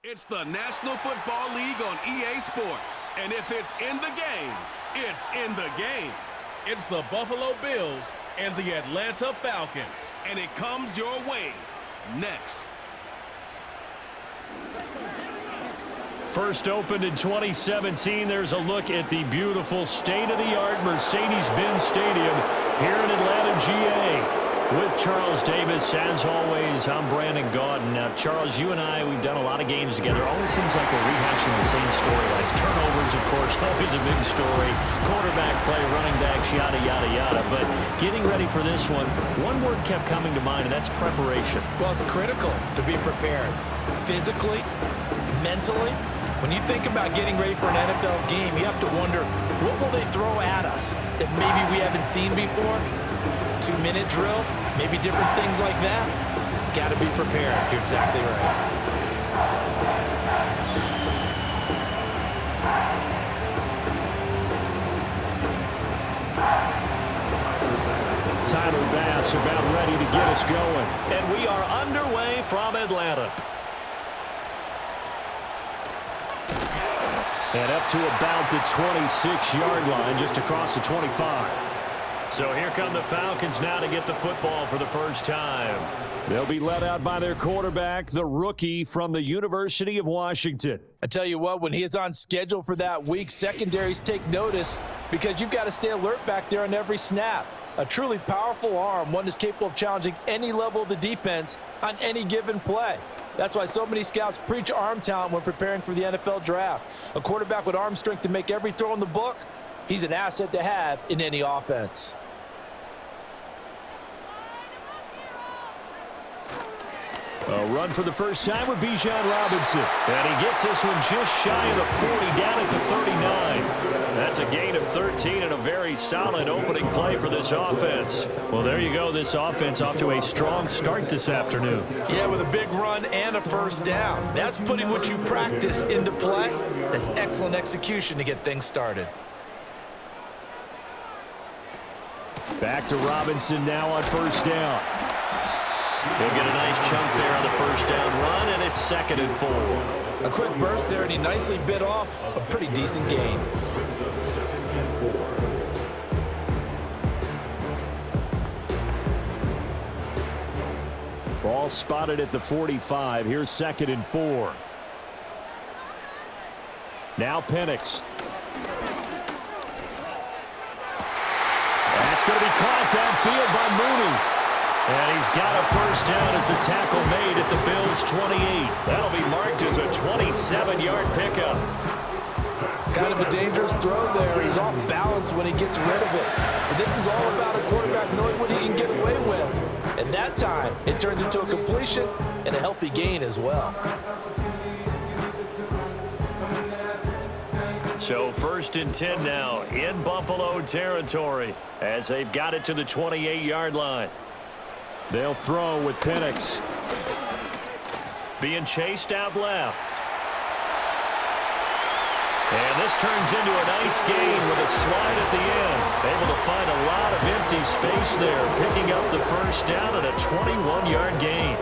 It's the National Football League on EA SPORTS. And if it's in the game, it's in the game. It's the Buffalo Bills and the Atlanta Falcons. And it comes your way next. First opened in 2017, there's a look at the beautiful state-of-the-art Mercedes-Benz Stadium here in Atlanta, GA. With Charles Davis, as always, I'm Brandon Gaudin. Now, Charles, you and I, we've done a lot of games together. Always seems like we're rehashing the same storylines. Turnovers, of course, always a big story. Quarterback play, running backs, yada, yada, yada. But getting ready for this one word kept coming to mind, and that's preparation. Well, it's critical to be prepared. Physically, mentally. When you think about getting ready for an NFL game, you have to wonder, what will they throw at us that maybe we haven't seen before? 2-minute drill, maybe different things like that. Got to be prepared. You're exactly right. Tyler Bass about ready to get us going. And we are underway from Atlanta. And up to about the 26-yard line, just across the 25. So here come the Falcons now to get the football for the first time. They'll be led out by their quarterback, the rookie from the University of Washington. I tell you what, when he is on schedule for that week, secondaries take notice because you've got to stay alert back there on every snap. A truly powerful arm, one that's capable of challenging any level of the defense on any given play. That's why so many scouts preach arm talent when preparing for the NFL draft. A quarterback with arm strength to make every throw in the book, he's an asset to have in any offense. A run for the first time with Bijan Robinson. And he gets this one just shy of the 40, down at the 39. That's a gain of 13 and a very solid opening play for this offense. Well, there you go. This offense off to a strong start this afternoon. Yeah, with a big run and a first down. That's putting what you practice into play. That's excellent execution to get things started. Back to Robinson now on first down. He'll get a nice chunk there on the first down run, and it's 2nd and 4. A quick burst there, and he nicely bit off a pretty decent gain. Ball spotted at the 45. Here's 2nd and 4. Now Penix. That's going to be caught downfield by Mooney. And he's got a first down as a tackle made at the Bills' 28. That'll be marked as a 27-yard pickup. Kind of a dangerous throw there. He's off balance when he gets rid of it. But this is all about a quarterback knowing what he can get away with. And that time, it turns into a completion and a healthy gain as well. So 1st and 10 now in Buffalo territory as they've got it to the 28-yard line. They'll throw with Penix. Being chased out left. And this turns into a nice gain with a slide at the end. Able to find a lot of empty space there, picking up the first down and a 21-yard gain.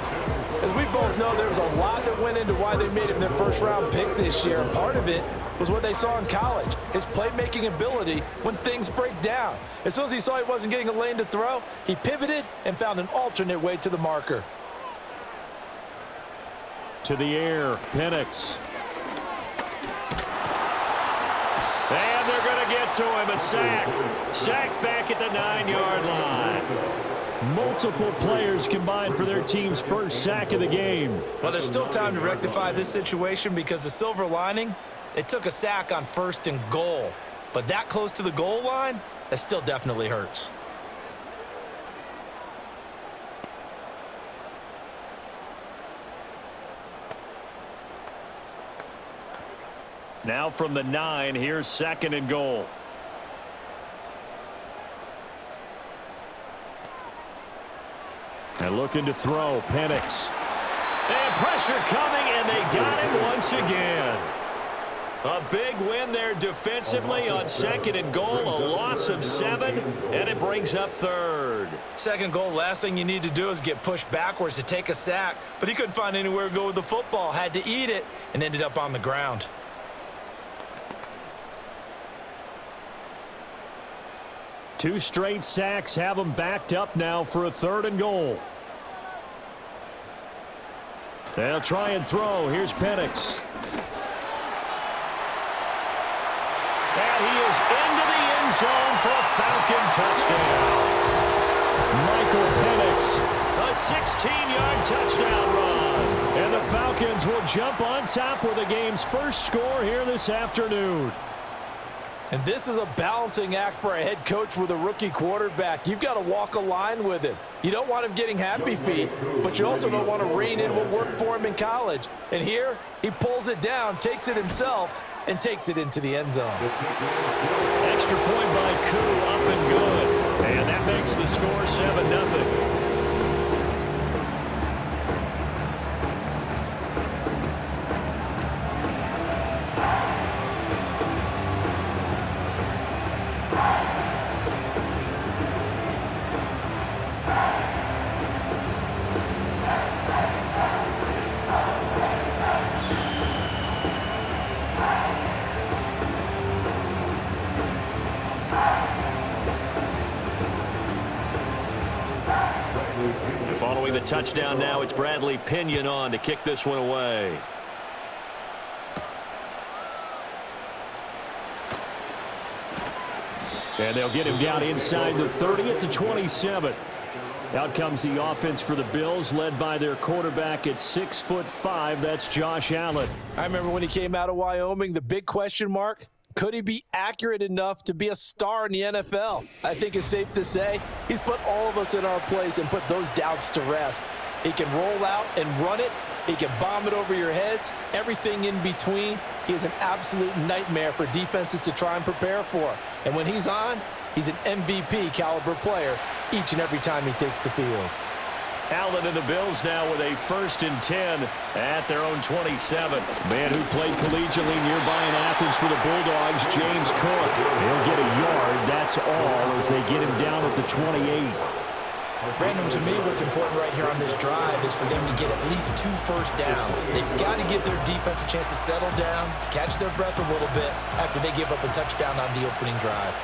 As we both know, there was a lot that went into why they made him their first-round pick this year. And part of it was what they saw in college, his playmaking ability when things break down. As soon as he saw he wasn't getting a lane to throw, he pivoted and found an alternate way to the marker. To the air, Penix. And they're going to get to him, a sack. Sacked back at the 9-yard line. Multiple players combined for their team's first sack of the game. Well, there's still time to rectify this situation because the silver lining, they took a sack on 1st and goal. But that close to the goal line, that still definitely hurts. Now from the 9, here's 2nd and goal. And looking to throw, Penix. And pressure coming, and they got him once again. A big win there defensively on 2nd and goal, a loss of 7, and it brings up 3rd. Second goal, last thing you need to do is get pushed backwards to take a sack, but he couldn't find anywhere to go with the football, had to eat it, and ended up on the ground. Two straight sacks have them backed up now for a 3rd and goal. They'll try and throw. Here's Penix. And he is into the end zone for a Falcon touchdown. Michael Penix, a 16-yard touchdown run. And the Falcons will jump on top with the game's first score here this afternoon. And this is a balancing act for a head coach with a rookie quarterback. You've got to walk a line with him. You don't want him getting happy feet, but you also don't want to rein in what worked for him in college. And here, he pulls it down, takes it himself, and takes it into the end zone. Extra point by Koo, up and good. And that makes the score 7-0. Following the touchdown now, it's Bradley Pinion on to kick this one away. And they'll get him down inside the 30 at the 27. Out comes the offense for the Bills, led by their quarterback at 6'5". That's Josh Allen. I remember when he came out of Wyoming, the big question mark, could he be accurate enough to be a star in the NFL? I think it's safe to say he's put all of us in our place and put those doubts to rest. He can roll out and run it. He can bomb it over your heads. Everything in between. He is an absolute nightmare for defenses to try and prepare for. And when he's on, he's an MVP caliber player each and every time he takes the field. Allen and the Bills now with a 1st and 10 at their own 27. Man who played collegiately nearby in Athens for the Bulldogs, James Cook. He'll get a yard, that's all, as they get him down at the 28. Brandon, to me, what's important right here on this drive is for them to get at least 2 first downs. They've got to give their defense a chance to settle down, catch their breath a little bit after they give up a touchdown on the opening drive.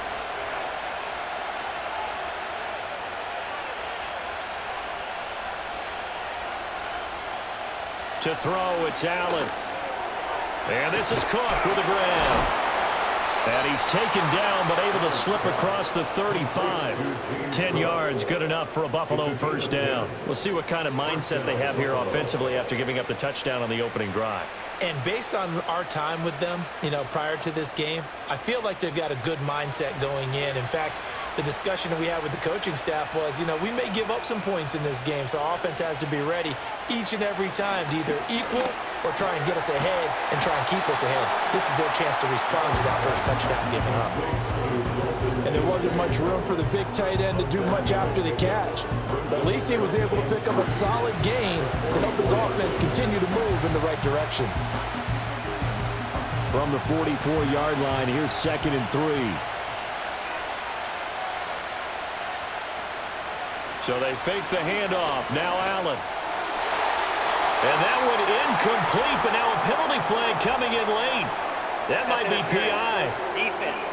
To throw, it's Allen. And this is Cook with a grab. And he's taken down, but able to slip across the 35. 10 yards, good enough for a Buffalo first down. We'll see what kind of mindset they have here offensively after giving up the touchdown on the opening drive. And based on our time with them, prior to this game, I feel like they've got a good mindset going in. In fact, the discussion that we had with the coaching staff was, we may give up some points in this game, so our offense has to be ready each and every time to either equal or try and get us ahead and try and keep us ahead. This is their chance to respond to that first touchdown given up. And there wasn't much room for the big tight end to do much after the catch. But at least he was able to pick up a solid gain to help his offense continue to move in the right direction. From the 44-yard line, here's 2nd and 3. So they fake the handoff. Now Allen. And that went incomplete, but now a penalty flag coming in late. That might be PI. Defense.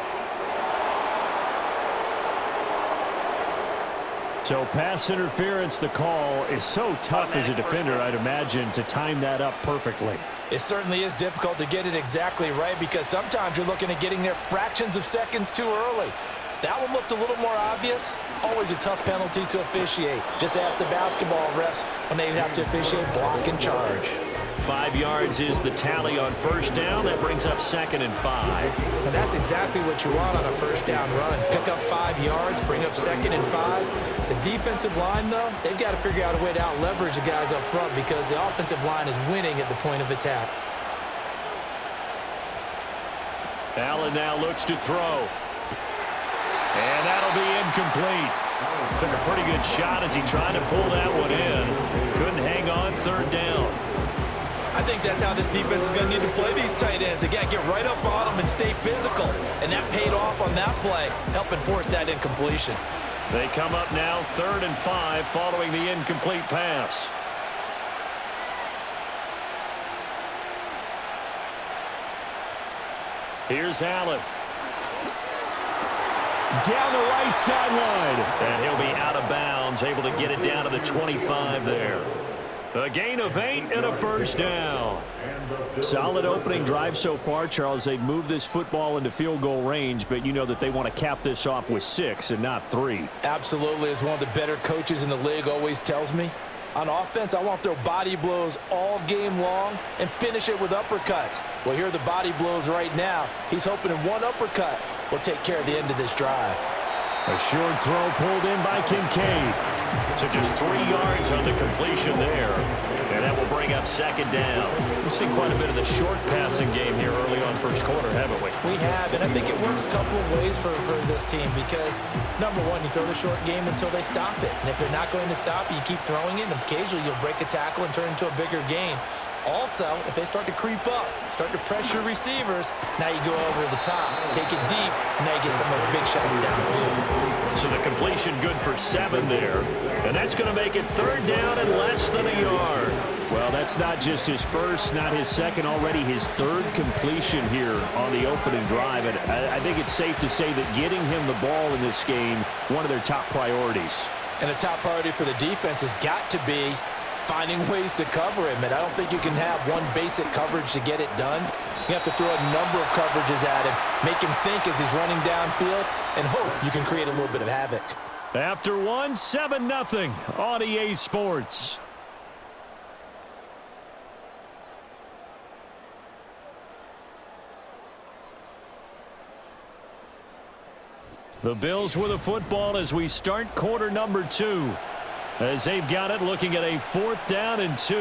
So pass interference, the call is so tough as a defender, I'd imagine, to time that up perfectly. It certainly is difficult to get it exactly right because sometimes you're looking at getting there fractions of seconds too early. That one looked a little more obvious. Always a tough penalty to officiate. Just ask the basketball refs when they have to officiate block and charge. 5 yards is the tally on first down. That brings up 2nd and 5. And that's exactly what you want on a first down run. Pick up 5 yards, bring up 2nd and 5. The defensive line, though, they've got to figure out a way to out-leverage the guys up front because the offensive line is winning at the point of attack. Allen now looks to throw. And that'll be incomplete. Took a pretty good shot as he tried to pull that one in. Couldn't hang on 3rd down. I think that's how this defense is going to need to play these tight ends. Again, get right up on them and stay physical. And that paid off on that play, helping force that incompletion. They come up now 3rd and 5 following the incomplete pass. Here's Allen. Down the right sideline. And he'll be out of bounds, able to get it down to the 25 there. A gain of 8 and a first down. Solid opening drive so far, Charles. They've moved this football into field goal range, but you know that they want to cap this off with 6 and not 3. Absolutely. As one of the better coaches in the league always tells me, on offense, I want to throw body blows all game long and finish it with uppercuts. Well, here are the body blows right now. He's hoping in one uppercut will take care of the end of this drive. A short throw pulled in by Kincaid. So just 3 yards on the completion there. And that will bring up 2nd down. We've seen quite a bit of the short passing game here early on first quarter, haven't we? We have, and I think it works a couple of ways for this team because, number one, you throw the short game until they stop it. And if they're not going to stop it, you keep throwing it, and occasionally you'll break a tackle and turn into a bigger gain. Also, if they start to creep up, start to pressure receivers, now you go over the top, take it deep, and now you get some of those big shots downfield. So the completion good for 7 there, and that's going to make it 3rd down and less than a yard. Well, that's not just his first, not his second, already his 3rd completion here on the opening drive. And I think it's safe to say that getting him the ball in this game, one of their top priorities. And the top priority for the defense has got to be finding ways to cover him, and I don't think you can have one basic coverage to get it done. You have to throw a number of coverages at him, make him think as he's running downfield, and hope you can create a little bit of havoc. After 1, 7-0 on EA Sports. The Bills with a football as we start quarter number 2. As they've got it, looking at a 4th down and 2.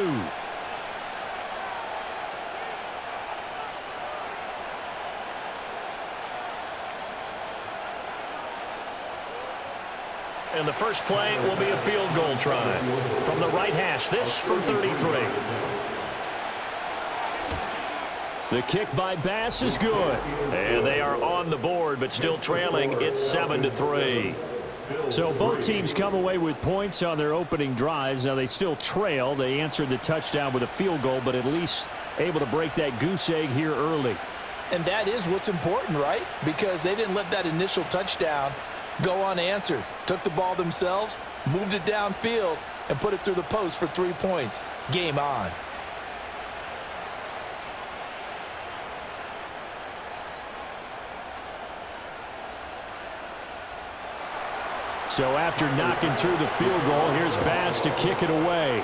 And the first play will be a field goal try. From the right hash, this from 33. The kick by Bass is good. And they are on the board, but still trailing. It's 7-3. So both teams come away with points on their opening drives. Now they still trail. They answered the touchdown with a field goal, but at least able to break that goose egg here early. And that is what's important, right? Because they didn't let that initial touchdown go unanswered. Took the ball themselves, moved it downfield, and put it through the post for 3 points. Game on. So after knocking through the field goal, here's Bass to kick it away.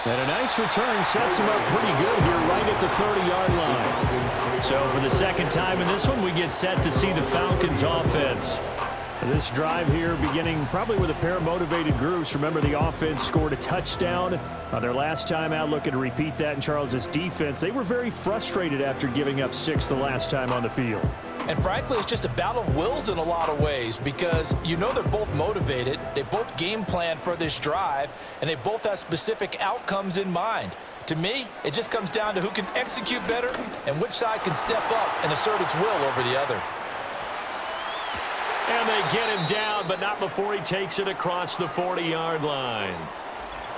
And a nice return sets him up pretty good here right at the 30-yard line. So for the second time in this one, we get set to see the Falcons offense. This drive here beginning probably with a pair of motivated groups. Remember, the offense scored a touchdown on their last time out. Looking to repeat that in Charles's defense. They were very frustrated after giving up 6 the last time on the field. And frankly, it's just a battle of wills in a lot of ways because you know they're both motivated. They both game plan for this drive, and they both have specific outcomes in mind. To me, it just comes down to who can execute better and which side can step up and assert its will over the other. And they get him down, but not before he takes it across the 40-yard line.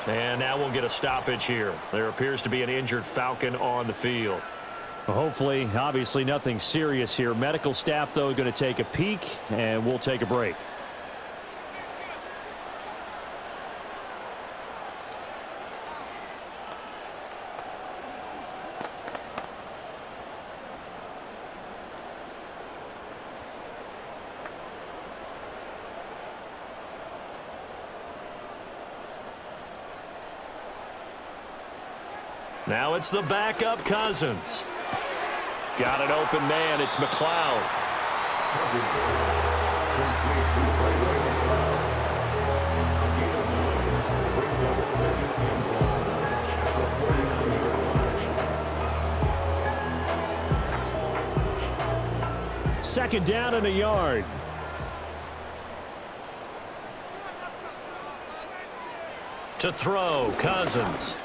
And now we'll get a stoppage here. There appears to be an injured Falcon on the field. Well, hopefully, obviously nothing serious here. Medical staff, though, going to take a peek, and we'll take a break. Now it's the backup Cousins. Got an open man. It's McLeod. Second down and a yard. To throw, Cousins.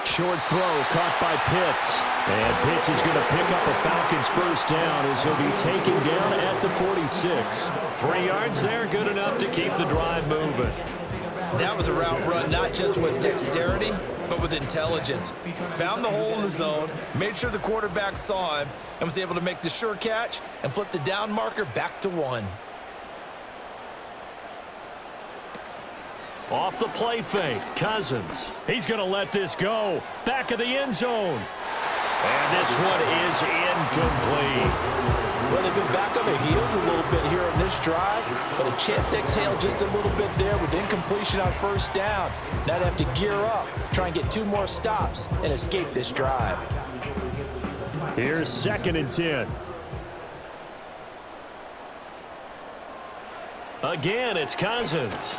Short throw caught by Pitts. And Pitts is going to pick up a Falcons first down as he'll be taken down at the 46. 3 yards there, good enough to keep the drive moving. That was a route run not just with dexterity, but with intelligence. Found the hole in the zone, made sure the quarterback saw him, and was able to make the sure catch and flip the down marker back to 1. Off the play fake, Cousins. He's going to let this go. Back of the end zone. And this one is incomplete. Well, they've been back on their heels a little bit here on this drive, but a chance to exhale just a little bit there with incompletion on first down. Now they have to gear up, try and get 2 more stops, and escape this drive. Here's 2nd and 10. Again, it's Cousins.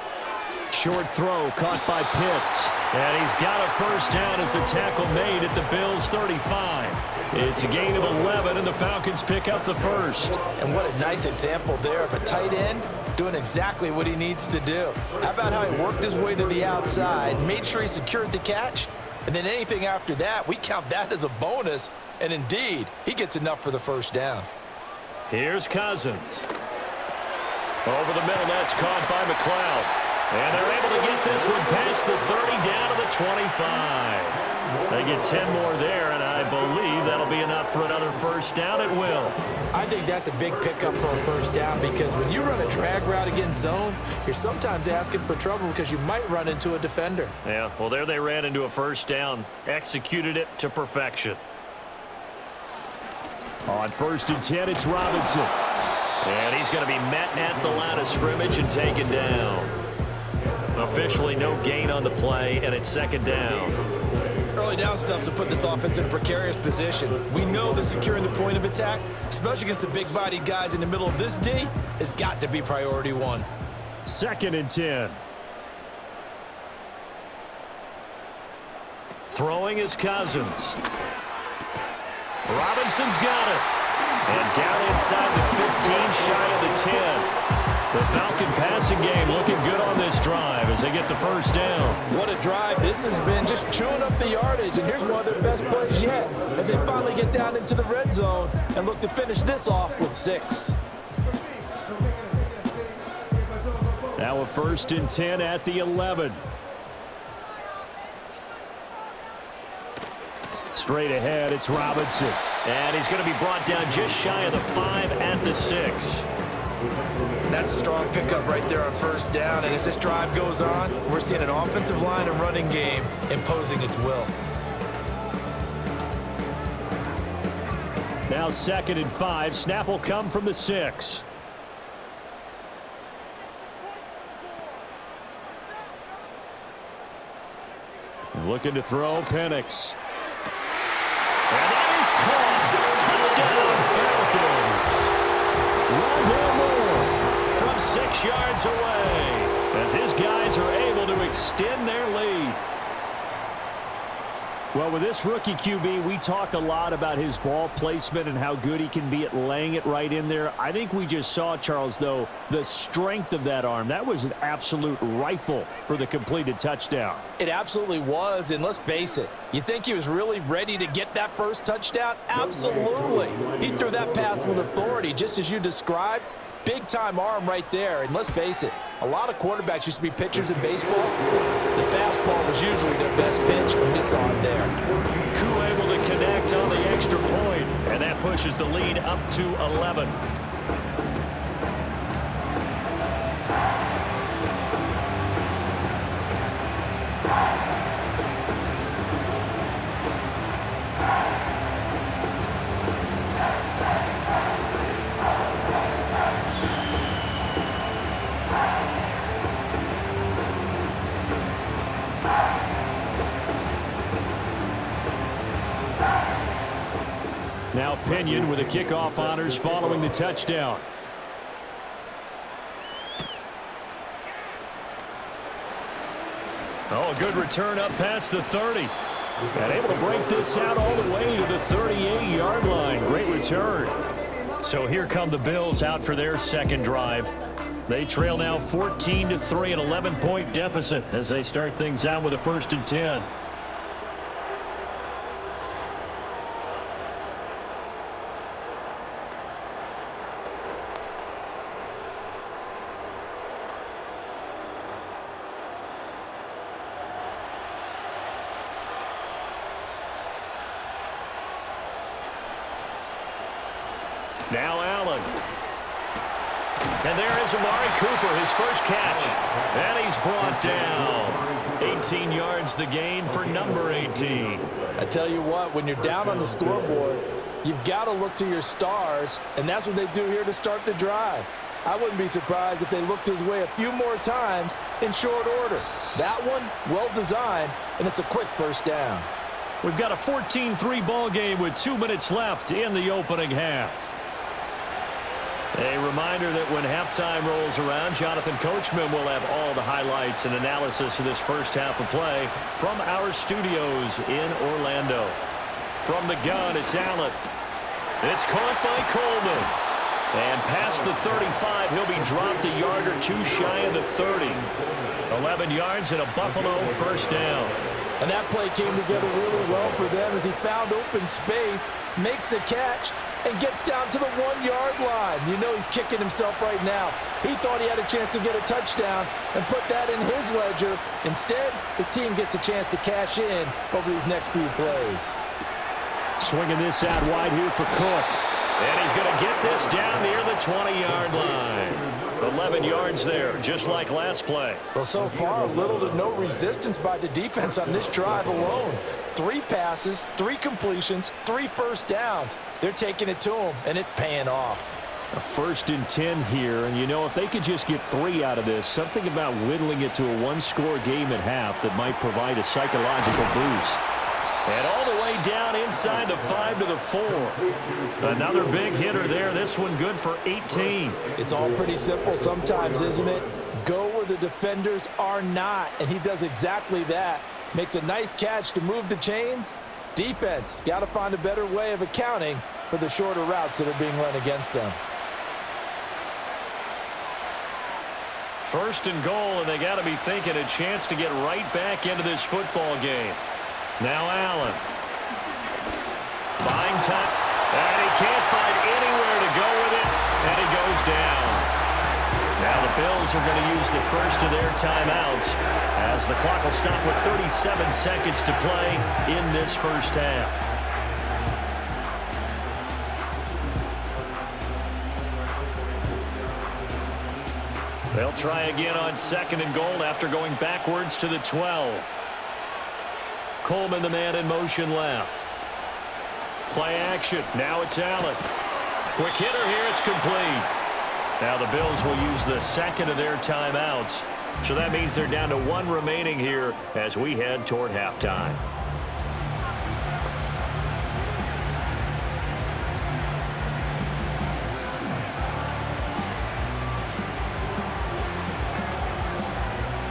Short throw caught by Pitts. And he's got a first down as the tackle made at the Bills' 35. It's a gain of 11, and the Falcons pick up the first. And what a nice example there of a tight end doing exactly what he needs to do. How about how he worked his way to the outside, made sure he secured the catch, and then anything after that, we count that as a bonus. And indeed, he gets enough for the first down. Here's Cousins. Over the middle, that's caught by McLeod. And they're able to get this one past the 30 down to the 25. They get 10 more there, and I believe that'll be enough for another first down at will. I think that's a big pickup for a first down because when you run a drag route against zone, you're sometimes asking for trouble because you might run into a defender. Yeah, well, there they ran into a first down, executed it to perfection. On 1st and 10, it's Robinson. And he's going to be met at the line of scrimmage and taken down. Officially no gain on the play, and it's 2nd down. Early down stuff's to put this offense in a precarious position. We know that securing the point of attack, especially against the big-bodied guys in the middle of this D, has got to be priority 1. 2nd and 10. Throwing is Cousins. Robinson's got it. And down inside the 15, shy of the 10. The Falcon passing game looking good on this drive as they get the first down. What a drive this has been, just chewing up the yardage. And here's one of their best plays yet as they finally get down into the red zone and look to finish this off with 6. Now a 1st and 10 at the 11. Straight ahead, it's Robinson. And he's going to be brought down just shy of the 5 at the 6. That's a strong pickup right there on first down. And as this drive goes on, we're seeing an offensive line and running game imposing its will. Now 2nd and 5. Snap will come from the 6. Looking to throw, Penix. And that is caught. Touchdown, Falcons. Rondale Moore from 6 yards away as his guys are able to extend their lead. Well, with this rookie QB, we talk a lot about his ball placement and how good he can be at laying it right in there. I think we just saw, Charles, though, the strength of that arm. That was an absolute rifle for the completed touchdown. It absolutely was, and let's face it, you think he was really ready to get that first touchdown? Absolutely. He threw that pass with authority, just as you described. Big-time arm right there, and let's face it, a lot of quarterbacks used to be pitchers in baseball. The fastball was usually their best pitch, and we saw it there. Koo able to connect on the extra point, and that pushes the lead up to 11. Now Pinion with the kickoff honors following the touchdown. Oh, a good return up past the 30. And able to break this out all the way to the 38-yard line. Great return. So here come the Bills out for their second drive. They trail now 14-3, an 11-point deficit as they start things out with a 1st and 10. Now Allen. And there is Amari Cooper, his first catch. And he's brought down. 18 yards the gain for number 18. I tell you what, when you're down on the scoreboard, you've got to look to your stars, and that's what they do here to start the drive. I wouldn't be surprised if they looked his way a few more times in short order. That one, well designed, and it's a quick 1st down. We've got a 14-3 ball game with 2 minutes left in the opening half. A reminder that when halftime rolls around, Jonathan Coachman will have all the highlights and analysis of this first half of play from our studios in Orlando. From the gun, it's Allen. It's caught by Coleman. And past the 35, he'll be dropped a yard or 2 shy of the 30. 11 yards and a Buffalo 1st down. And that play came together really well for them as he found open space, makes the catch, and gets down to the 1-yard line. You know he's kicking himself right now. He thought he had a chance to get a touchdown and put that in his ledger. Instead, his team gets a chance to cash in over these next few plays. Swinging this out wide here for Cook. And he's going to get this down near the 20-yard line. 11 yards there, just like last play. Well, so far, little to no resistance by the defense on this drive alone. 3 passes, 3 completions, 3 first downs. They're taking it to him, and it's paying off. A 1st and 10 here, and you know, if they could just get 3 out of this, something about whittling it to a 1-score game at half that might provide a psychological boost. And all the way down inside the 5 to the 4. Another big hitter there. This one good for 18. It's all pretty simple sometimes, isn't it? Go where the defenders are not, and he does exactly that. Makes a nice catch to move the chains. Defense, got to find a better way of accounting for the shorter routes that are being run against them. 1st and goal, and they got to be thinking a chance to get right back into this football game. Now Allen. Buying time. And he can't find anywhere to go with it. And he goes down. Now the Bills are going to use the first of their timeouts as the clock will stop with 37 seconds to play in this first half. They'll try again on 2nd and goal after going backwards to the 12. Coleman, the man in motion left. Play action. Now it's Allen. Quick hitter here. It's complete. Now the Bills will use the 2nd of their timeouts. So that means they're down to 1 remaining here as we head toward halftime.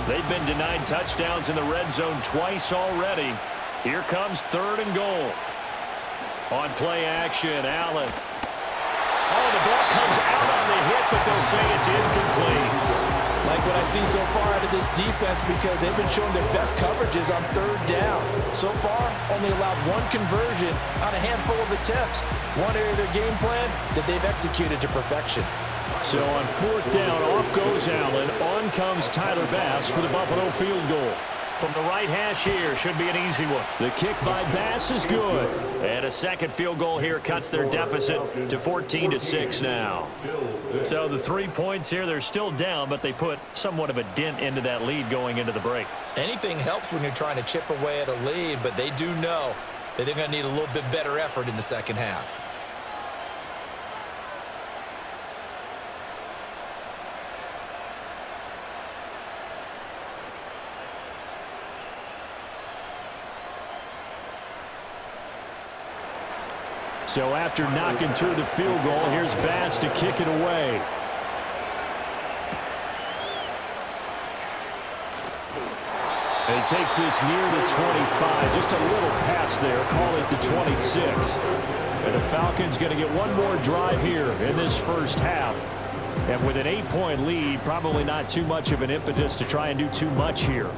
They've been denied touchdowns in the red zone twice already. Here comes 3rd and goal. On play action, Allen. Oh, the ball comes out on the hit, but they'll say it's incomplete. Like what I see so far out of this defense because they've been showing their best coverages on 3rd down. So far, only allowed 1 conversion on a handful of attempts. One area of their game plan that they've executed to perfection. So on 4th down, off goes Allen. On comes Tyler Bass for the Buffalo field goal. From the right hash here, should be an easy one. The kick by Bass is good. And a 2nd field goal here cuts their deficit to 14-6 now. So the 3 points here, they're still down, but they put somewhat of a dent into that lead going into the break. Anything helps when you're trying to chip away at a lead, but they do know that they're going to need a little bit better effort in the second half. So after knocking through the field goal, here's Bass to kick it away. And he takes this near the 25. Just a little pass there. Call it the 26. And the Falcons going to get one more drive here in this first half. And with an 8-point lead, probably not too much of an impetus to try and do too much here.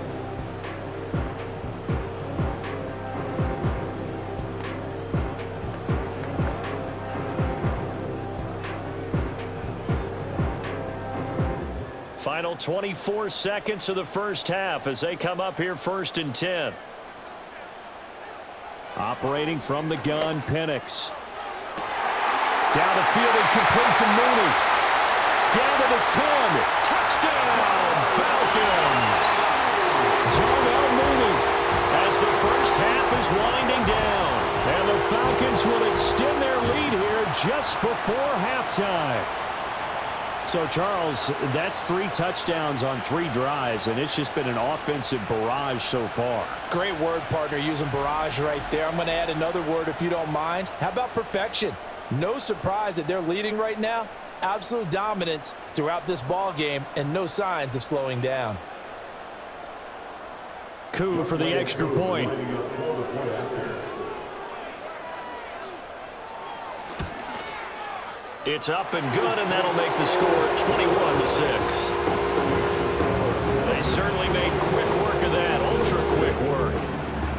Final 24 seconds of the first half as they come up here 1st and 10. Operating from the gun, Penix. Down the field and complete to Mooney. Down to the 10. Touchdown, Falcons. Darnell Mooney as the first half is winding down. And the Falcons will extend their lead here just before halftime. So, Charles, that's 3 touchdowns on 3 drives, and it's just been an offensive barrage so far. Great word, partner, using barrage right there. I'm going to add another word if you don't mind. How about perfection? No surprise that they're leading right now. Absolute dominance throughout this ball game and no signs of slowing down. Coup for the extra point. It's up and good, and that'll make the score 21-6. They certainly made quick work of that, ultra-quick work.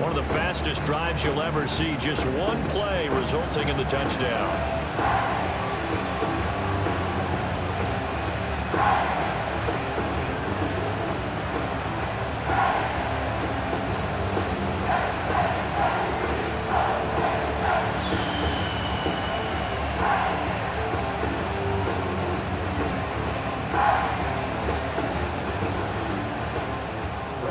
One of the fastest drives you'll ever see, just one play resulting in the touchdown.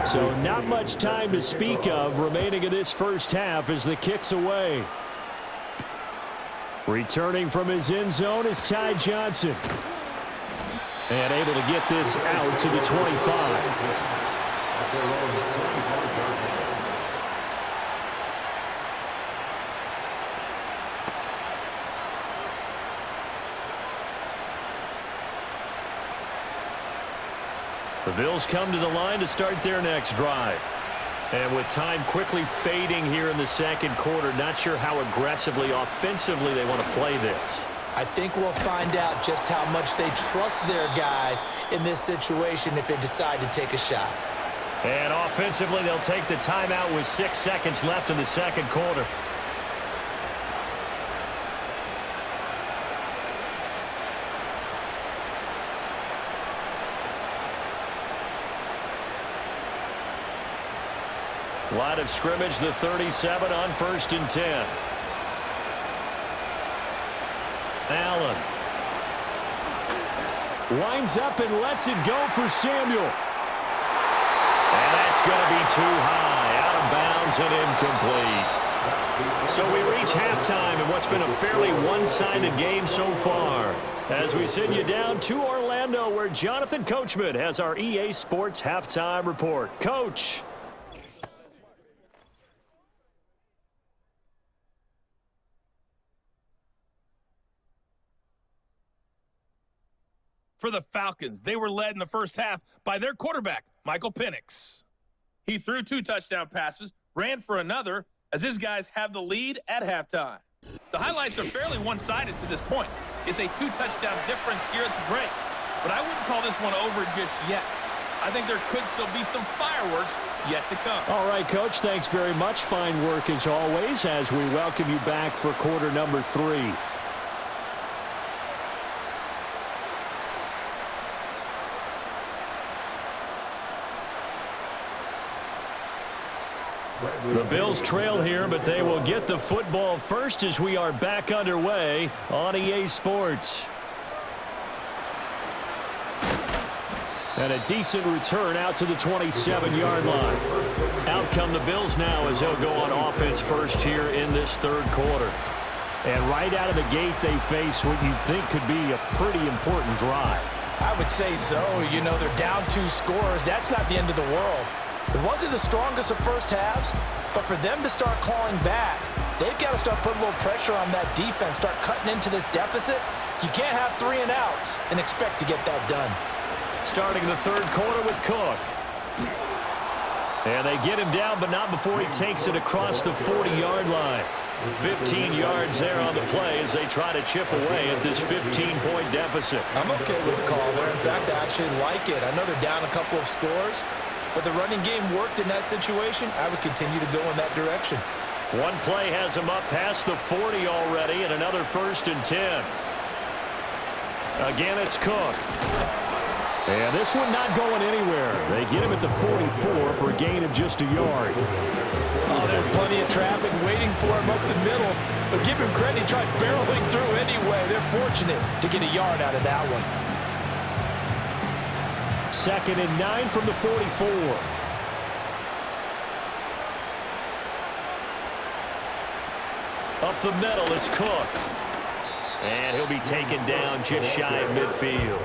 So not much time to speak of remaining in this first half as the kick's away. Returning from his end zone is Ty Johnson. And able to get this out to the 25. The Bills come to the line to start their next drive. And with time quickly fading here in the second quarter, not sure how aggressively, offensively they want to play this. I think we'll find out just how much they trust their guys in this situation if they decide to take a shot. And offensively, they'll take the timeout with 6 seconds left in the second quarter. Line of scrimmage, the 37 on 1st and 10. Allen. Winds up and lets it go for Samuel. And that's going to be too high, out of bounds and incomplete. So we reach halftime in what's been a fairly one-sided game so far. As we send you down to Orlando, where Jonathan Coachman has our EA Sports Halftime Report. Coach. For the Falcons, they were led in the first half by their quarterback, Michael Penix. He threw 2 touchdown passes, ran for another, as his guys have the lead at halftime. The highlights are fairly one-sided to this point. It's a 2-touchdown difference here at the break, but I wouldn't call this one over just yet. I think there could still be some fireworks yet to come. All right, Coach, thanks very much. Fine work as always as we welcome you back for quarter number 3. The Bills trail here, but they will get the football first as we are back underway on EA Sports. And a decent return out to the 27-yard line. Out come the Bills now as they'll go on offense first here in this third quarter. And right out of the gate, they face what you think could be a pretty important drive. I would say so. You know, they're down 2 scores. That's not the end of the world. It wasn't the strongest of first halves, but for them to start clawing back, they've got to start putting a little pressure on that defense, start cutting into this deficit. You can't have 3 and outs and expect to get that done. Starting the third quarter with Cook. And they get him down, but not before he takes it across the 40-yard line. 15 yards there on the play as they try to chip away at this 15-point deficit. I'm okay with the call there. In fact, I actually like it. I know they're down a couple of scores, but the running game worked in that situation. I would continue to go in that direction. One play has him up past the 40 already, and another 1st and 10. Again, it's Cook. And this one not going anywhere. They get him at the 44 for a gain of just a yard. Oh, there's plenty of traffic waiting for him up the middle. But give him credit, he tried barreling through anyway. They're fortunate to get a yard out of that one. 2nd and 9 from the 44. Up the middle, it's Cook. And he'll be taken down just shy of midfield.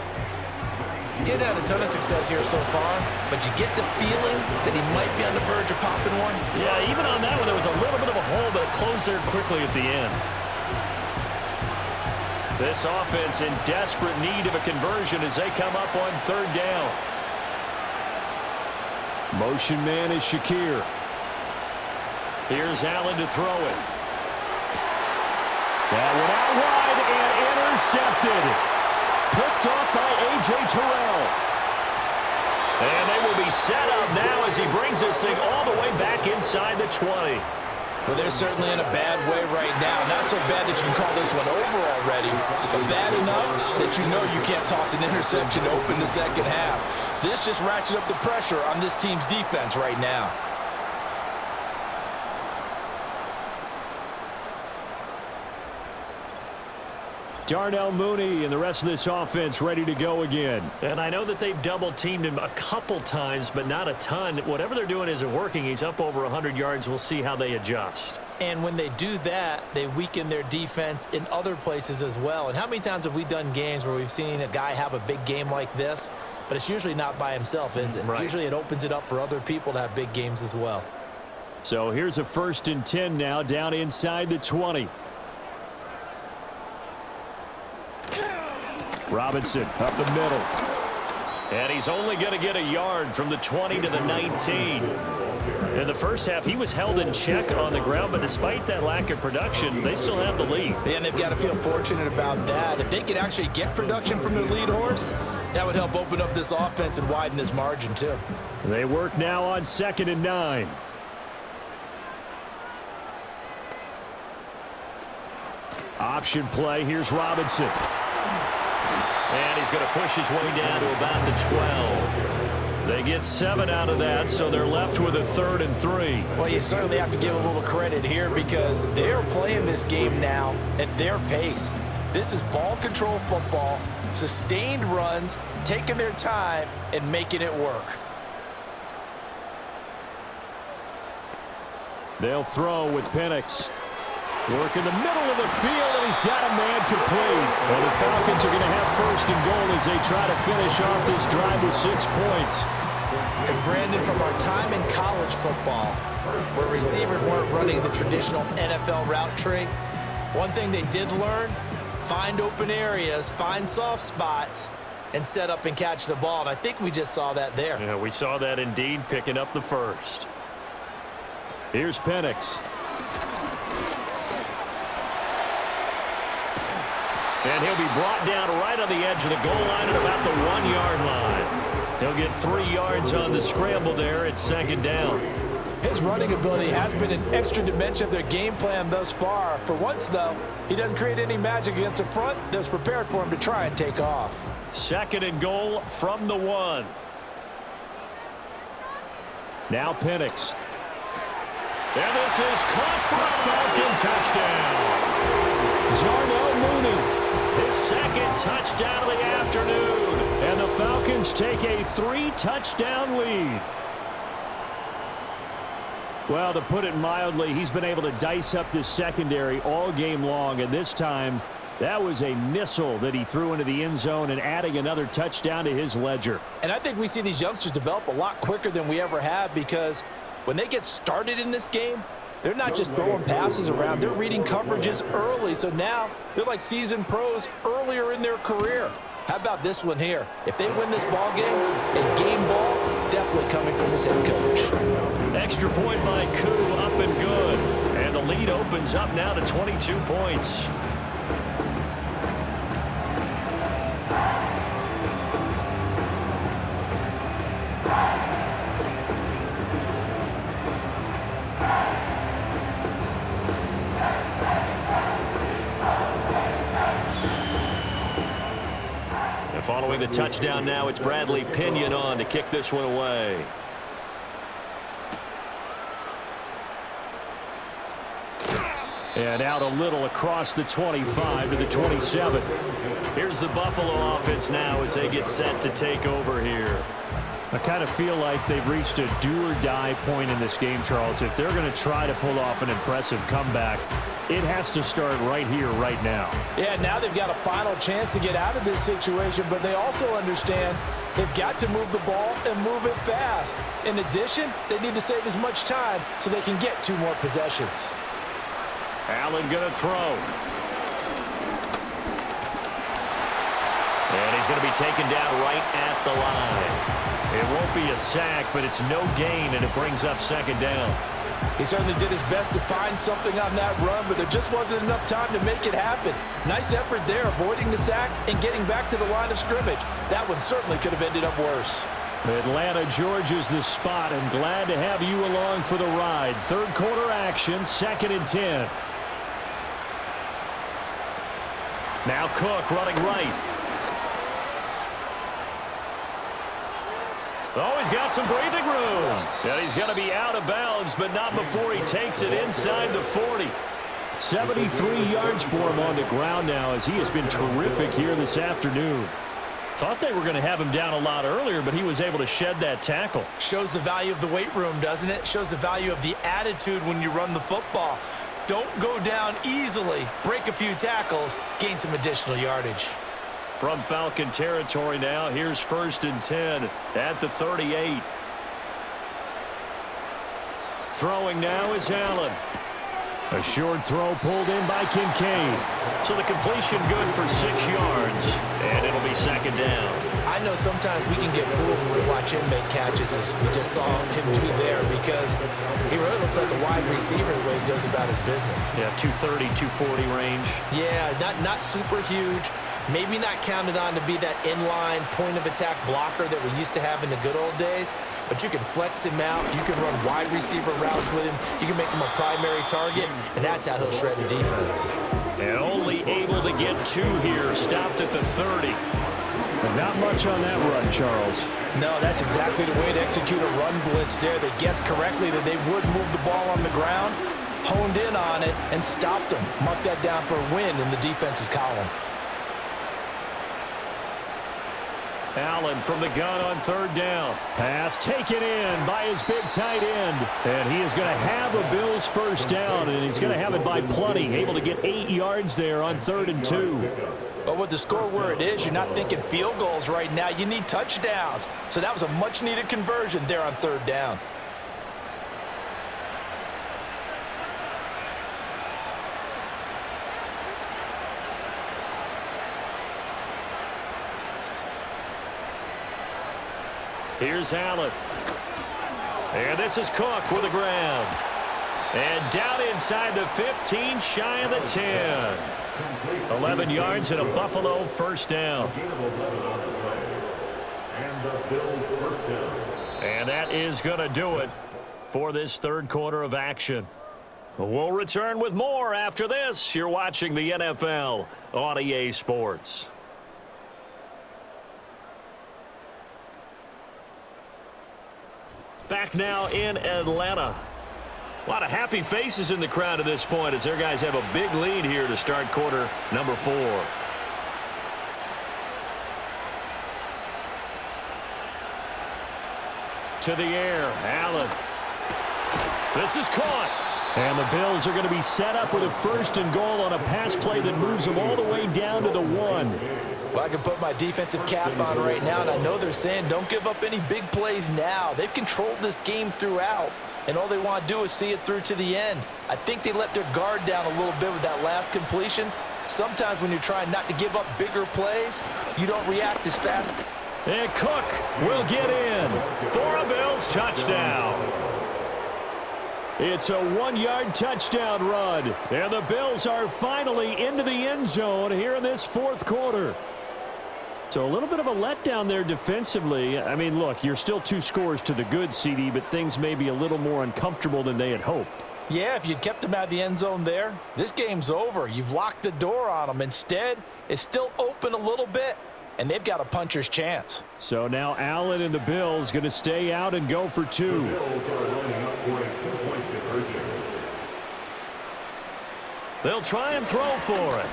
Getting had a ton of success here so far, but you get the feeling that he might be on the verge of popping one. Yeah, even on that one, there was a little bit of a hole, but it closed there quickly at the end. This offense in desperate need of a conversion as they come up on 3rd down. Motion man is Shakir. Here's Allen to throw it. That one out wide and intercepted. Picked off by A.J. Terrell. And they will be set up now as he brings this thing all the way back inside the 20. Well, they're certainly in a bad way right now. Not so bad that you can call this one over already, but bad enough that you know you can't toss an interception to open the second half. This just ratchets up the pressure on this team's defense right now. Darnell Mooney and the rest of this offense ready to go again. And I know that they've double-teamed him a couple times, but not a ton. Whatever they're doing isn't working. He's up over 100 yards. We'll see how they adjust. And when they do that, they weaken their defense in other places as well. And how many times have we done games where we've seen a guy have a big game like this, but it's usually not by himself, is it? Right. Usually it opens it up for other people to have big games as well. So here's a 1st and 10 now down inside the 20. Robinson up the middle. And he's only going to get a yard from the 20 to the 19. In the first half, he was held in check on the ground, but despite that lack of production, they still have the lead. And they've got to feel fortunate about that. If they could actually get production from their lead horse, that would help open up this offense and widen this margin too. They work now on 2nd and 9. Option play. Here's Robinson. And he's going to push his way down to about the 12. They get 7 out of that, so they're left with a 3rd and 3. Well, you certainly have to give a little credit here because they're playing this game now at their pace. This is ball control football, sustained runs, taking their time, and making it work. They'll throw with Penix. Work in the middle of the field, and he's got a man complete. Well, the Falcons are going to have 1st and goal as they try to finish off this drive with 6 points. And Brandon, from our time in college football, where receivers weren't running the traditional NFL route tree, one thing they did learn, find open areas, find soft spots, and set up and catch the ball. And I think we just saw that there. Yeah, we saw that indeed, picking up the 1st. Here's Penix. And he'll be brought down right on the edge of the goal line at about the 1-yard line. He'll get 3 yards on the scramble there at 2nd down. His running ability has been an extra dimension of their game plan thus far. For once, though, he doesn't create any magic against the front that's prepared for him to try and take off. 2nd and goal from the 1. Now Penix. And this is caught for a Falcon touchdown. Darnell Mooney. His 2nd touchdown of the afternoon. And the Falcons take a 3-touchdown lead. Well, to put it mildly, he's been able to dice up this secondary all game long. And this time, that was a missile that he threw into the end zone and adding another touchdown to his ledger. And I think we see these youngsters develop a lot quicker than we ever have because when they get started in this game, they're not just throwing passes around. They're reading coverages early. So now they're like seasoned pros earlier in their career. How about this one here? If they win this ball game, a game ball definitely coming from his head coach. Extra point by Koo, up and good. And the lead opens up now to 22 points. And following the touchdown now, it's Bradley Pinion on to kick this one away. And out a little across the 25 to the 27. Here's the Buffalo offense now as they get set to take over here. I kind of feel like they've reached a do-or-die point in this game, Charles. If they're going to try to pull off an impressive comeback, it has to start right here, right now. Yeah, now they've got a final chance to get out of this situation, but they also understand they've got to move the ball and move it fast. In addition, they need to save as much time so they can get 2 more possessions. Allen going to throw. And he's going to be taken down right at the line. It won't be a sack, but it's no gain, and it brings up 2nd down. He certainly did his best to find something on that run, but there just wasn't enough time to make it happen. Nice effort there, avoiding the sack and getting back to the line of scrimmage. That one certainly could have ended up worse. Atlanta, Georgia's the spot, and glad to have you along for the ride. 3rd quarter action, 2nd and 10. Now Cook running right. Oh, he's got some breathing room. And he's going to be out of bounds, but not before he takes it inside the 40. 73 yards for him on the ground now as he has been terrific here this afternoon. Thought they were going to have him down a lot earlier, but he was able to shed that tackle. Shows the value of the weight room, doesn't it? Shows the value of the attitude when you run the football. Don't go down easily. Break a few tackles. Gain some additional yardage. From Falcon territory now, here's 1st and 10 at the 38. Throwing now is Allen. A short throw pulled in by Kincaid. So the completion good for 6 yards, and it'll be 2nd down. I know sometimes we can get fooled when we watch him make catches, as we just saw him do there, because he really looks like a wide receiver the way he goes about his business. Yeah, 230, 240 range. Yeah, not super huge. Maybe not counted on to be that inline point-of-attack blocker that we used to have in the good old days, but you can flex him out. You can run wide receiver routes with him. You can make him a primary target, and that's how he'll shred a defense. And only able to get 2 here. Stopped at the 30. But not much on that run, Charles. No, that's exactly the way to execute a run blitz there. They guessed correctly that they would move the ball on the ground, honed in on it, and stopped them. Mark that down for a win in the defense's column. Allen from the gun on 3rd down. Pass taken in by his big tight end. And he is going to have a Bills 1st down, and he's going to have it by plenty. Able to get 8 yards there on 3rd and 2. But with the score where it is, you're not thinking field goals right now. You need touchdowns. So that was a much-needed conversion there on 3rd down. Here's Allen. And this is Cook with the ground. And down inside the 15, shy of the 10. 11 yards and a Buffalo 1st down. And that is going to do it for this 3rd quarter of action. We'll return with more after this. You're watching the NFL on EA Sports. Back now in Atlanta. A lot of happy faces in the crowd at this point as their guys have a big lead here to start quarter number 4. To the air, Allen. This is caught. And the Bills are going to be set up with a 1st and goal on a pass play that moves them all the way down to the 1. Well, I can put my defensive cap on right now, and I know they're saying don't give up any big plays now. They've controlled this game throughout, and all they want to do is see it through to the end. I think they let their guard down a little bit with that last completion. Sometimes when you're trying not to give up bigger plays, you don't react as fast. And Cook will get in for a Bills touchdown. It's a 1-yard touchdown run. And the Bills are finally into the end zone here in this fourth quarter. So a little bit of a letdown there defensively. I mean, look, you're still 2 scores to the good, CD, but things may be a little more uncomfortable than they had hoped. Yeah, if you'd kept them out of the end zone there, this game's over. You've locked the door on them. Instead, it's still open a little bit, and they've got a puncher's chance. So now Allen and the Bills going to stay out and go for 2. The Bills are lining up for a 2-point conversion. They'll try and throw for it.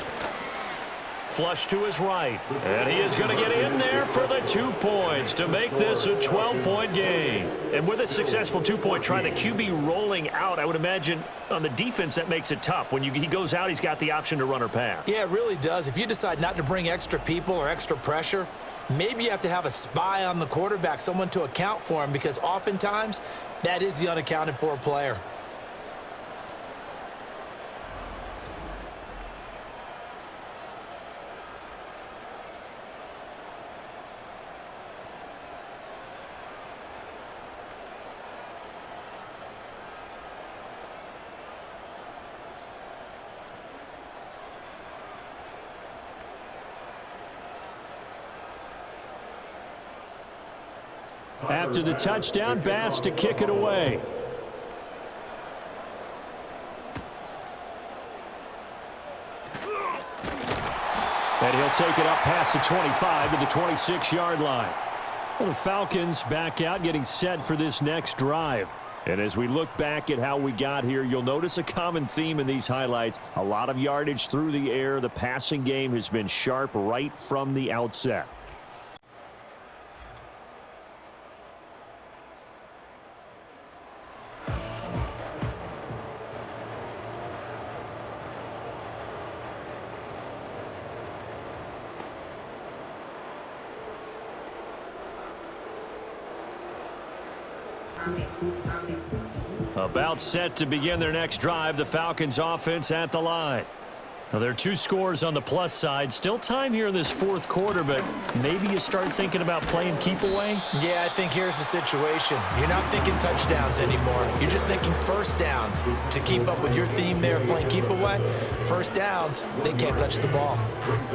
Flush to his right. And he is going to get in there for the 2 points to make this a 12-point game. And with a successful 2-point try, the QB rolling out, I would imagine on the defense that makes it tough. When he goes out, he's got the option to run or pass. Yeah, it really does. If you decide not to bring extra people or extra pressure, maybe you have to have a spy on the quarterback, someone to account for him, because oftentimes that is the unaccounted for player. After the touchdown, Bass to kick it away. And he'll take it up past the 25 to the 26-yard line. Well, the Falcons back out, getting set for this next drive. And as we look back at how we got here, you'll notice a common theme in these highlights. A lot of yardage through the air. The passing game has been sharp right from the outset. About set to begin their next drive, the Falcons offense at the line. Now, there are 2 scores on the plus side. Still time here in this fourth quarter, but maybe you start thinking about playing keep away? Yeah, I think here's the situation. You're not thinking touchdowns anymore. You're just thinking first downs. To keep up with your theme there, playing keep away, first downs, they can't touch the ball.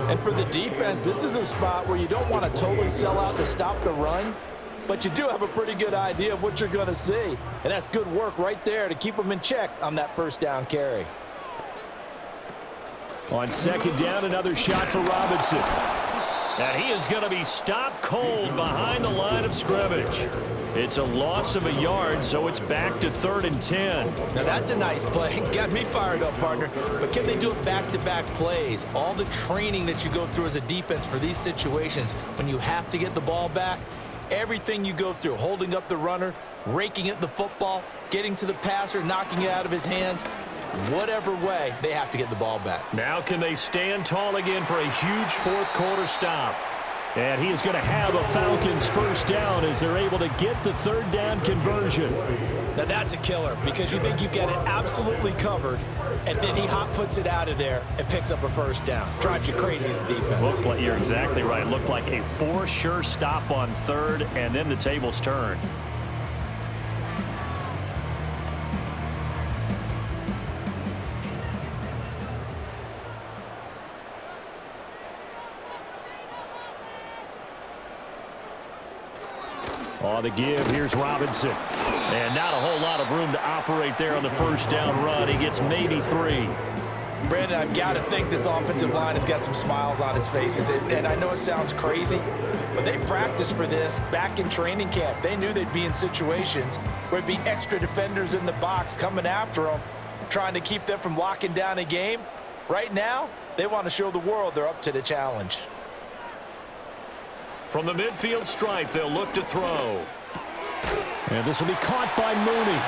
And for the defense, this is a spot where you don't want to totally sell out to stop the run, but you do have a pretty good idea of what you're going to see. And that's good work right there to keep them in check on that first down carry. On second down, another shot for Robinson. And he is going to be stopped cold behind the line of scrimmage. It's a loss of a yard, so it's back to 3rd and 10. Now that's a nice play. Got me fired up, partner. But can they do it back-to-back plays? All the training that you go through as a defense for these situations, when you have to get the ball back, everything you go through, holding up the runner, raking at the football, getting to the passer, knocking it out of his hands, whatever way, they have to get the ball back. Now can they stand tall again for a huge fourth quarter stop? And he is going to have a Falcons first down as they're able to get the 3rd down conversion. Now that's a killer because you think you've got it absolutely covered, and then he hot foots it out of there and picks up a first down. Drives you crazy as a defense. You're exactly right. Looked like a for sure stop on 3rd, and then the tables turned. On the give, here's Robinson. And not a whole lot of room to operate there on the first down run. He gets maybe 3. Brandon, I've got to think this offensive line has got some smiles on its faces. And I know it sounds crazy, but they practiced for this back in training camp. They knew they'd be in situations where there'd be extra defenders in the box coming after them, trying to keep them from locking down a game. Right now, they want to show the world they're up to the challenge. From the midfield stripe, they'll look to throw. And this will be caught by Mooney.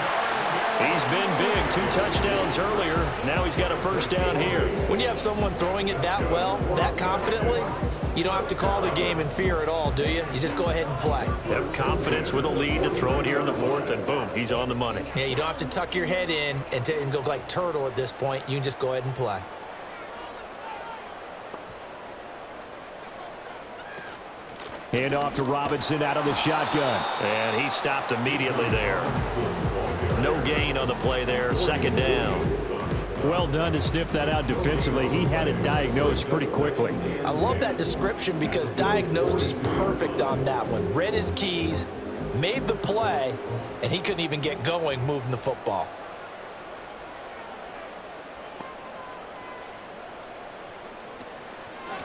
He's been big, 2 touchdowns earlier. Now he's got a first down here. When you have someone throwing it that well, that confidently, you don't have to call the game in fear at all, do you? You just go ahead and play. Have confidence with a lead to throw it here in the 4th, and boom, he's on the money. Yeah, you don't have to tuck your head in and go like turtle at this point. You can just go ahead and play. Hand off to Robinson out of the shotgun. And he stopped immediately there. No gain on the play there, second down. Well done to sniff that out defensively. He had it diagnosed pretty quickly. I love that description because diagnosed is perfect on that one. Read his keys, made the play, and he couldn't even get going moving the football.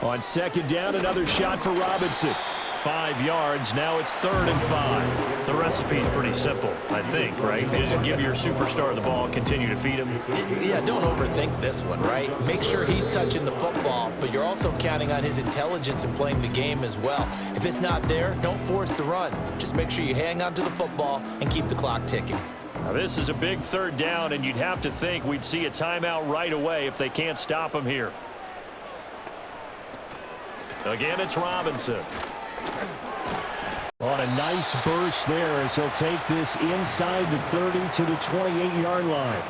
On second down, another shot for Robinson. 5 yards. Now it's 3rd and 5. The recipe's pretty simple, I think, right? Just give your superstar the ball, continue to feed him. Yeah, don't overthink this one, right? Make sure he's touching the football, but you're also counting on his intelligence in playing the game as well. If it's not there, don't force the run. Just make sure you hang on to the football and keep the clock ticking. Now, this is a big 3rd down, and you'd have to think we'd see a timeout right away if they can't stop him here. Again, it's Robinson. On a nice burst there as he'll take this inside the 30 to the 28-yard line.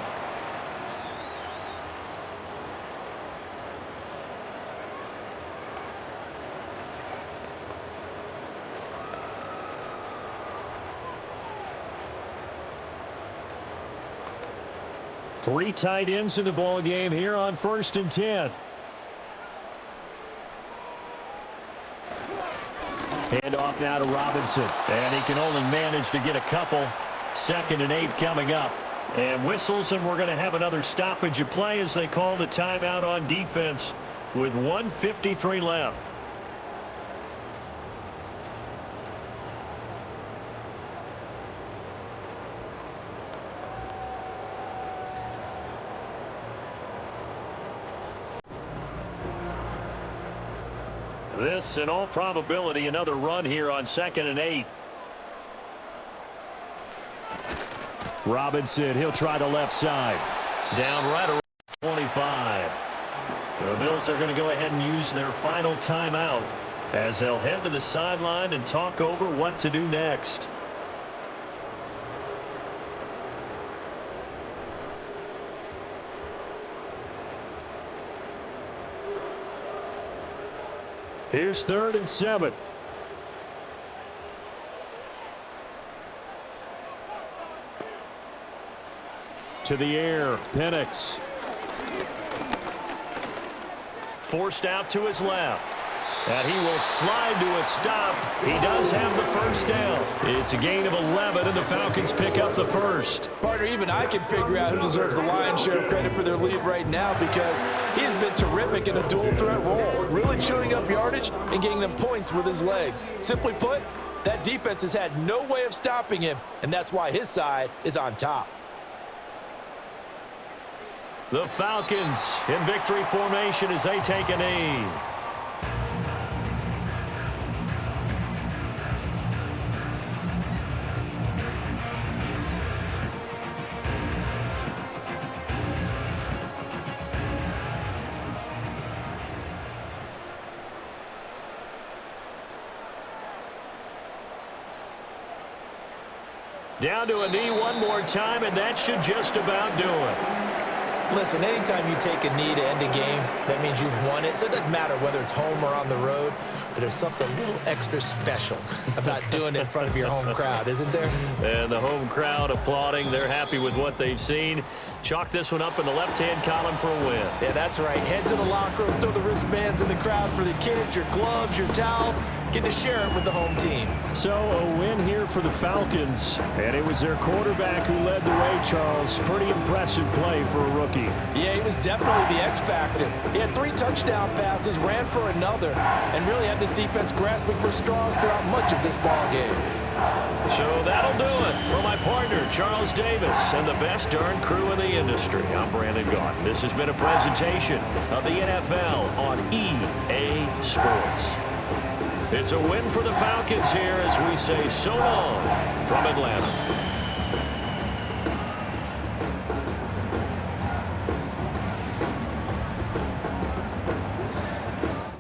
Three tight ends in the ball game here on 1st and 10. Hand off now to Robinson. And he can only manage to get a couple. 2nd and 8 coming up. And whistles, and we're going to have another stoppage of play as they call the timeout on defense with 1:53 left. This, in all probability, another run here on 2nd and 8. Robinson, he'll try the left side. Down right around 25. The Bills are going to go ahead and use their final timeout as they'll head to the sideline and talk over what to do next. Here's 3rd and 7. To the air, Penix. Forced out to his left. And he will slide to a stop. He does have the 1st down. It's a gain of 11, and the Falcons pick up the 1st. Partner, even I can figure out who deserves the lion's share of credit for their lead right now because he has been terrific in a dual threat role, really chewing up yardage and getting them points with his legs. Simply put, that defense has had no way of stopping him, and that's why his side is on top. The Falcons in victory formation as they take a knee. Down to a knee one more time, and that should just about do it. Listen, anytime you take a knee to end a game, that means you've won it. So it doesn't matter whether it's home or on the road, but there's something a little extra special about doing it in front of your home crowd, isn't there? And the home crowd applauding. They're happy with what they've seen. Chalk this one up in the left-hand column for a win. Yeah, that's right. Head to the locker room, throw the wristbands in the crowd for the kids, your gloves, your towels. Get to share it with the home team. So a win here for the Falcons, and it was their quarterback who led the way, Charles. Pretty impressive play for a rookie. Yeah, he was definitely the X factor. He had 3 touchdown passes, ran for another, and really had this defense grasping for straws throughout much of this ball game. So that'll do it for my partner, Charles Davis, and the best darn crew in the industry. I'm Brandon Gaunt. This has been a presentation of the NFL on EA Sports. It's a win for the Falcons here as we say so long from Atlanta.